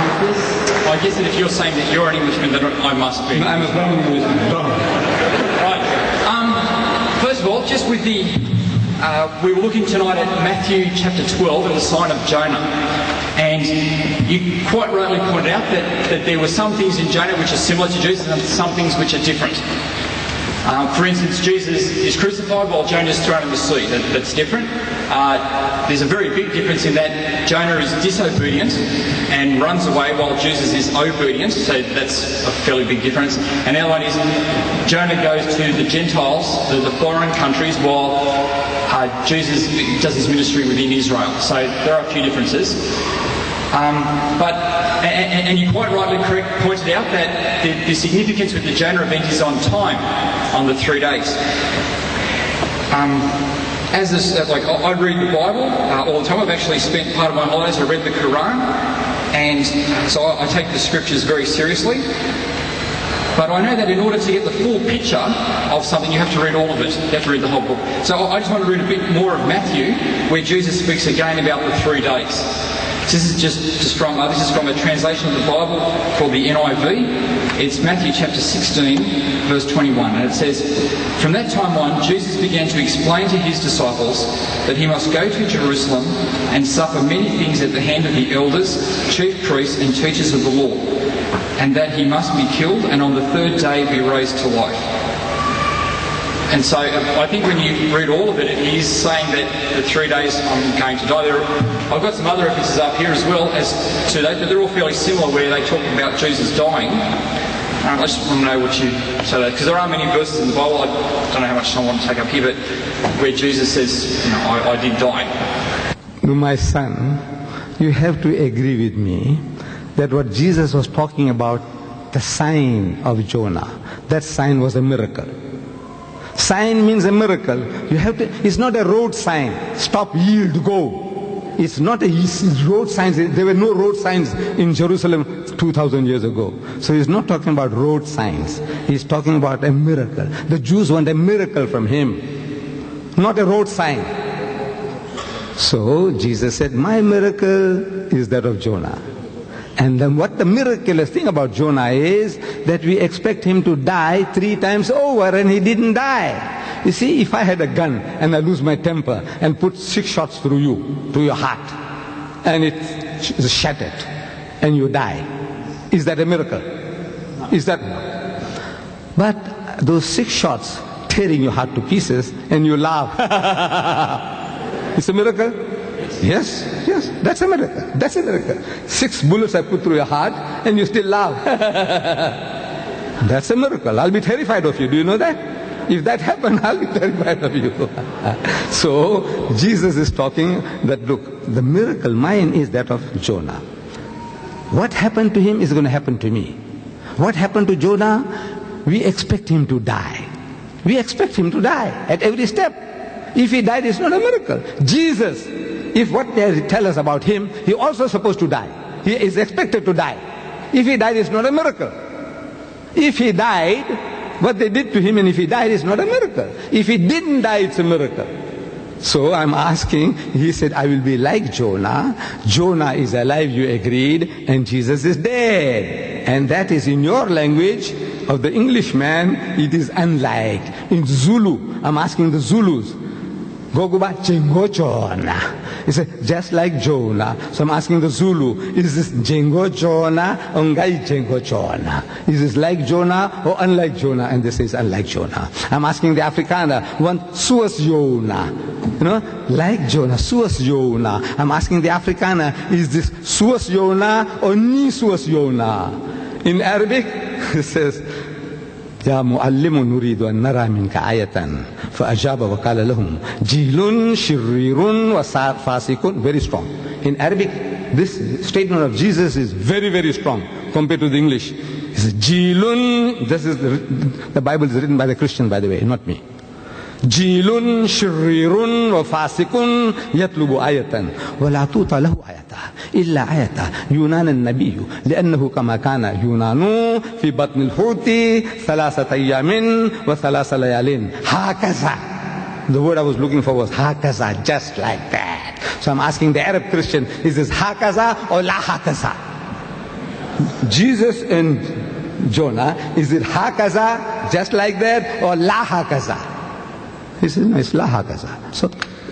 with this? I guess that if you're saying that you're an Englishman, then I must be. I'm a brown Englishman. Right. First of all, just with the... we were looking tonight at Matthew chapter 12 and the sign of Jonah. And you quite rightly pointed out that there were some things in Jonah which are similar to Jesus and some things which are different. For instance, Jesus is crucified while Jonah is thrown in the sea. That's different. There's a very big difference in that Jonah is disobedient and runs away while Jesus is obedient. So that's a fairly big difference. And the other one is Jonah goes to the Gentiles, the foreign countries, while Jesus does his ministry within Israel. So there are a few differences. And you quite rightly pointed out that the significance with the Jonah event is on time, on the 3 days. I read the Bible all the time. I've actually spent part of my holidays, I read the Quran, and so I take the scriptures very seriously. But I know that in order to get the full picture of something, you have to read all of it. You have to read the whole book. So I just want to read a bit more of Matthew, where Jesus speaks again about the 3 days. This is from a translation of the Bible called the NIV. It's Matthew chapter 16, verse 21, and it says, "From that time on, Jesus began to explain to his disciples that he must go to Jerusalem and suffer many things at the hand of the elders, chief priests, and teachers of the law, and that he must be killed and on the 3rd day be raised to life." And so I think when you read all of it, it is saying that the 3 days I'm going to die. I've got some other references up here as well as to that, but they're all fairly similar where they talk about Jesus dying. I just want to know what you say that, because there are many verses in the Bible, I don't know how much time I want to take up here, but where Jesus says, I did die. My son, you have to agree with me that what Jesus was talking about, the sign of Jonah, that sign was a miracle. Sign means a miracle. It's not a road sign. Stop, yield, go. It's not a road signs. There were no road signs in Jerusalem 2,000 years ago. So he's not talking about road signs. He's talking about a miracle. The Jews want a miracle from him, not a road sign. So Jesus said, my miracle is that of Jonah. And then what the miraculous thing about Jonah is that we expect him to die 3 times over and he didn't die. You see, if I had a gun and I lose my temper and put 6 shots through you, to your heart, and it's shattered and you die, is that a miracle? Is that? But those 6 shots tearing your heart to pieces and you laugh. It's a miracle? Yes, that's a miracle. That's a miracle. 6 bullets I put through your heart and you still laugh. That's a miracle. I'll be terrified of you. Do you know that? If that happened, I'll be terrified of you. So, Jesus is talking that, look, the miracle mine is that of Jonah. What happened to him is going to happen to me. What happened to Jonah? We expect him to die. We expect him to die at every step. If he died, it's not a miracle. Jesus, if what they tell us about him, he also supposed to die. He is expected to die. If he died, it's not a miracle. If he died, what they did to him, and if he died, it's not a miracle. If he didn't die, it's a miracle. So I'm asking, he said, I will be like Jonah. Jonah is alive, you agreed, and Jesus is dead. And that is in your language of the Englishman, it is unlike. In Zulu, I'm asking the Zulus, Goguba Jengo Jonah. He said, just like Jonah. So I'm asking the Zulu, is this Jengo Jonah or Ngai Jengo Jonah? Is this like Jonah or unlike Jonah? And they say it's unlike Jonah. I'm asking the Afrikaner, one Suas Jonah. Like Jonah, Suas Jonah. I'm asking the Afrikaner, is this Suas Jonah or Ni Suas Jonah? In Arabic, it says, يا معلم نريد أن نرى منك آية فأجاب وقال لهم جيل شرير وفاسق. Very strong. In Arabic, this statement of Jesus is very, very strong compared to the English. He says, جيل, this is the Bible is written by the Christian, by the way, not me. جيل شرير وفاسق يطلب آية ولا توطى له آية إلا آية يونان النبي لأنه كما كان يونان في بطن الحوت 3 أيام و3 ليال هكذا. The word I was looking for was هكذا, just like that. So I'm asking the Arab Christian, is this هكذا or لا هكذا? Jesus and Jonah, is it hakaza, just like that, or la hakaza? He says, no, it's la hakaza. So,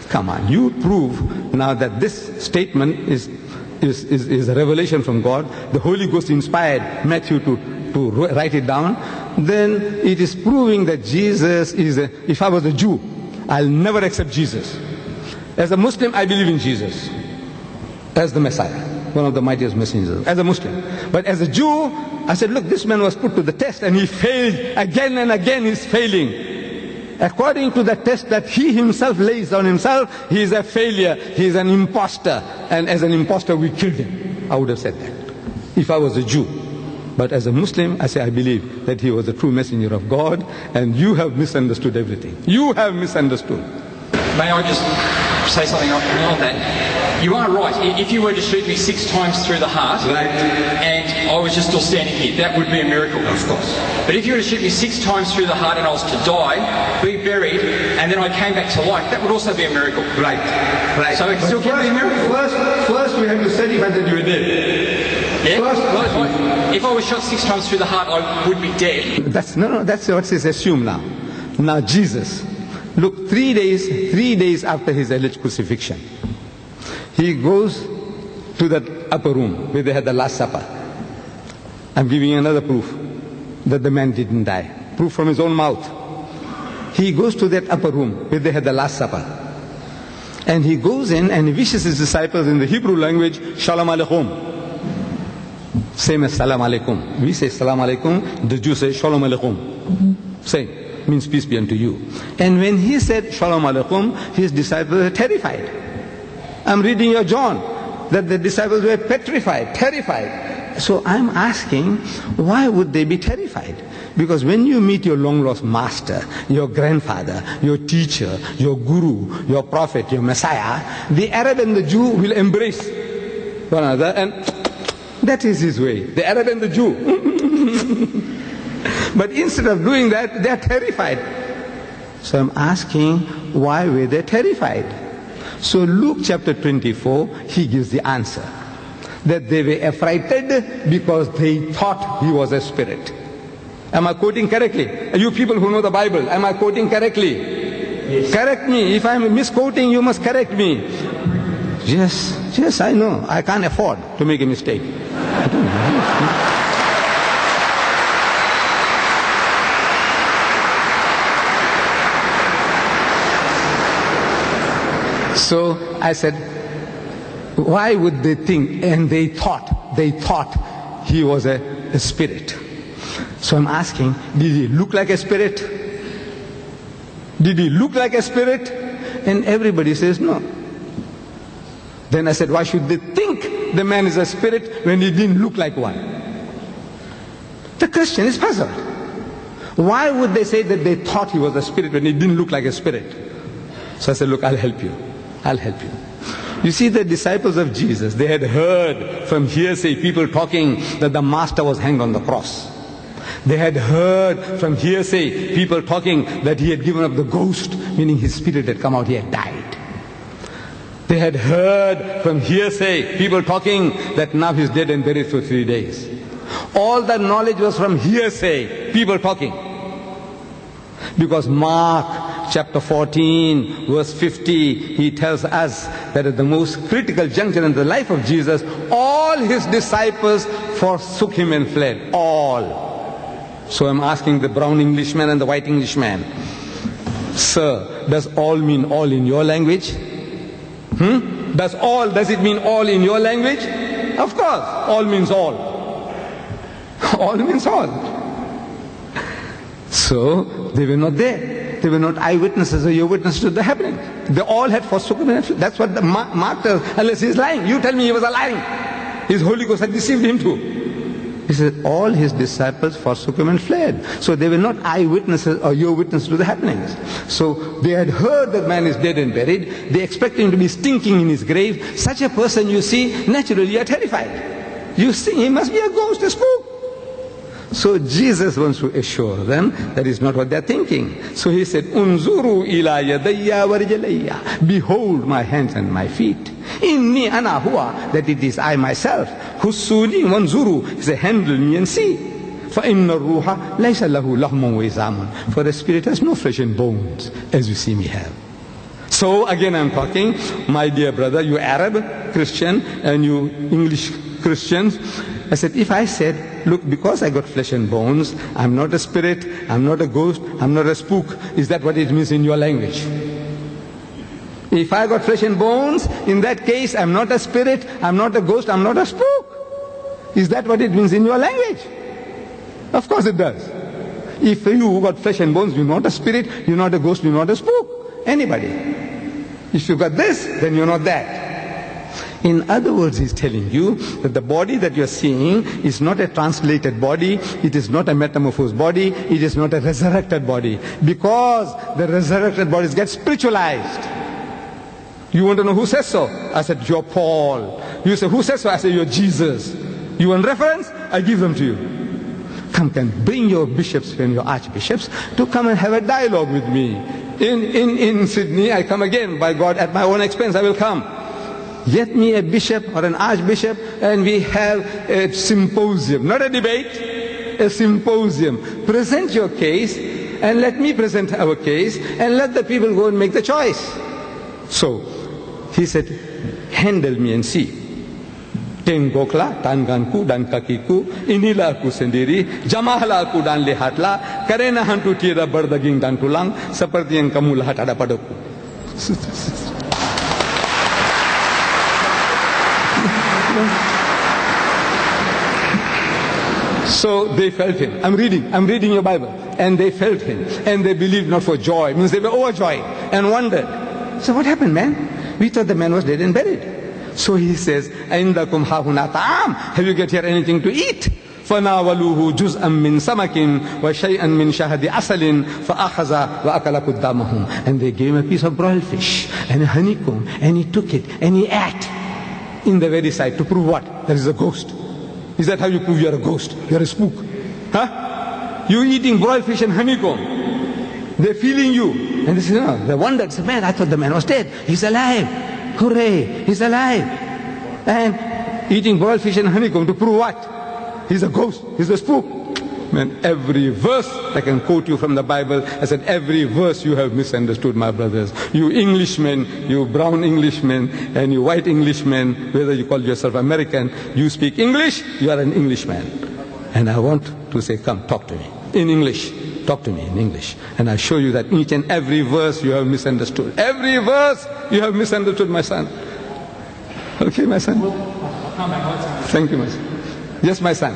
come on, you prove now that this statement is a revelation from God. The Holy Ghost inspired Matthew to write it down. Then it is proving that Jesus is if I was a Jew, I'll never accept Jesus. As a Muslim, I believe in Jesus as the Messiah, one of the mightiest messengers, as a Muslim. But as a Jew, I said, look, this man was put to the test and he failed again and again. He's failing. According to the test that he himself lays on himself, he is a failure, he is an imposter, and as an imposter we killed him. I would have said that if I was a Jew. But as a Muslim, I say I believe that he was a true messenger of God, and you have misunderstood everything. You have misunderstood. May I just say something on that? You are right. If you were to shoot me 6 times through the heart, right, and I was just still standing here, that would be a miracle. Of course. But if you were to shoot me 6 times through the heart and I was to die, be buried, and then I came back to life, that would also be a miracle. Right. Right. So it still can be a miracle. First we have to certify that you were dead. Yeah? Well, if I was shot 6 times through the heart, I would be dead. That's what is assumed now. Now Jesus, look, 3 days after his alleged crucifixion, he goes to that upper room where they had the Last Supper. I'm giving you another proof that the man didn't die. Proof from his own mouth. He goes to that upper room where they had the Last Supper. And he goes in and he wishes his disciples in the Hebrew language, Shalom Aleichem. Same as Salam Alaikum. We say Salam Alaikum, the Jews say Shalom Aleichem. Same. Means peace be unto you. And when he said Shalom Aleichem, his disciples were terrified. I'm reading your John, that the disciples were petrified, terrified. So I'm asking, why would they be terrified? Because when you meet your long lost master, your grandfather, your teacher, your guru, your prophet, your Messiah, the Arab and the Jew will embrace one another, and that is his way, the Arab and the Jew. But instead of doing that, they are terrified. So I'm asking, why were they terrified? So Luke chapter 24, he gives the answer. That they were affrighted because they thought he was a spirit. Am I quoting correctly? You people who know the Bible, am I quoting correctly? Yes. Correct me. If I'm misquoting, you must correct me. Yes, I know. I can't afford to make a mistake. I don't know. So I said, why would they think? And they thought he was a spirit. So I'm asking, did he look like a spirit? Did he look like a spirit? And everybody says no. Then I said, why should they think the man is a spirit when he didn't look like one? The Christian is puzzled. Why would they say that they thought he was a spirit when he didn't look like a spirit? So I said, look, I'll help you. You see, the disciples of Jesus, they had heard from hearsay people talking that the master was hanged on the cross. They had heard from hearsay people talking that he had given up the ghost, meaning his spirit had come out, he had died. They had heard from hearsay people talking that now he's dead and buried for 3 days. All that knowledge was from hearsay, people talking. Because Mark chapter 14, verse 50, he tells us that at the most critical juncture in the life of Jesus, all his disciples forsook him and fled. All. So I'm asking the brown Englishman and the white Englishman, sir, does all mean all in your language? Does it mean all in your language? Of course, all means all. All means all. So they were not there. They were not eyewitnesses or your witnesses to the happening. They all had forsaken him. That's what the Mark tells, unless he's lying. You tell me he was lying. His Holy Ghost had deceived him too. He said, all his disciples forsook him and fled. So they were not eyewitnesses or your witnesses to the happenings. So they had heard that man is dead and buried. They expect him to be stinking in his grave. Such a person, you see, naturally you are terrified. You think he must be a ghost, a spook. So Jesus wants to assure them that is not what they are thinking. So he said, Unzuru ila yadayya wa rijlayya. Behold my hands and my feet. Inni ana huwa, that it is I myself. Husuni wanzuru, say, handle me and see. فَإِنَّ الرُّوحَ لَيْسَ لَهُ لَحْمٌ وَإِزَامٌ. For the spirit has no flesh and bones, as you see me have. So again I'm talking, my dear brother, you Arab Christian and you English Christians. I said, if I said, look, because I got flesh and bones, I'm not a spirit, I'm not a ghost, I'm not a spook, is that what it means in your language? If I got flesh and bones, in that case, I'm not a spirit, I'm not a ghost, I'm not a spook. Is that what it means in your language? Of course it does. If you got flesh and bones, you're not a spirit, you're not a ghost, you're not a spook. Anybody. If you got this, then you're not that. In other words, he's telling you that the body that you're seeing is not a translated body, it is not a metamorphosed body, it is not a resurrected body. Because the resurrected bodies get spiritualized. You want to know who says so? I said, you're Paul. You say, who says so? I say, you're Jesus. You want reference? I give them to you. Come, bring your bishops and your archbishops to come and have a dialogue with me. In Sydney, I come again, by God, at my own expense, I will come. Get me a bishop or an archbishop and we have a symposium, not a debate, a symposium. Present your case and let me present our case and let the people go and make the choice. So, he said, handle me and see. Tenggoklah tanganku dan kakiku, inilah aku sendiri, jamaahlah aku dan lihatlah, karena hantu tiada berdaging dan tulang, seperti yang kamu lihat ada padaku. So they felt him. I'm reading your Bible. And they felt him. And they believed not for joy. It means they were overjoyed and wondered. So what happened, man? We thought the man was dead and buried. So he says, "Aindakum hahuna ta'am." Have you got here anything to eat? فَنَاوَلُوهُ جُزْءًا مِّن سَمَكٍ وَشَيْئًا مِّن شَهَدِ أَصَلٍ فَأَخَذَ وَأَكَلَ قُدَّامَهُمْ. And they gave him a piece of broiled fish and a honeycomb, and he took it and he ate in the very sight. To prove what? There is a ghost. Is that how you prove you're a ghost? You're a spook? Huh? You eating broiled fish and honeycomb. They're feeling you. And they say, no, they wondered, say, man, I thought the man was dead. He's alive. Hooray, he's alive. And eating boiled fish and honeycomb to prove what? He's a ghost, he's a spook. Man, every verse I can quote you from the Bible. I said, every verse you have misunderstood, my brothers. You Englishmen, you brown Englishmen, and you white Englishmen, whether you call yourself American, you speak English, you are an Englishman. And I want to say, come, talk to me in English. Talk to me in English. And I show you that each and every verse you have misunderstood. Every verse you have misunderstood, my son. Okay, my son? Thank you, my son. Yes, my son.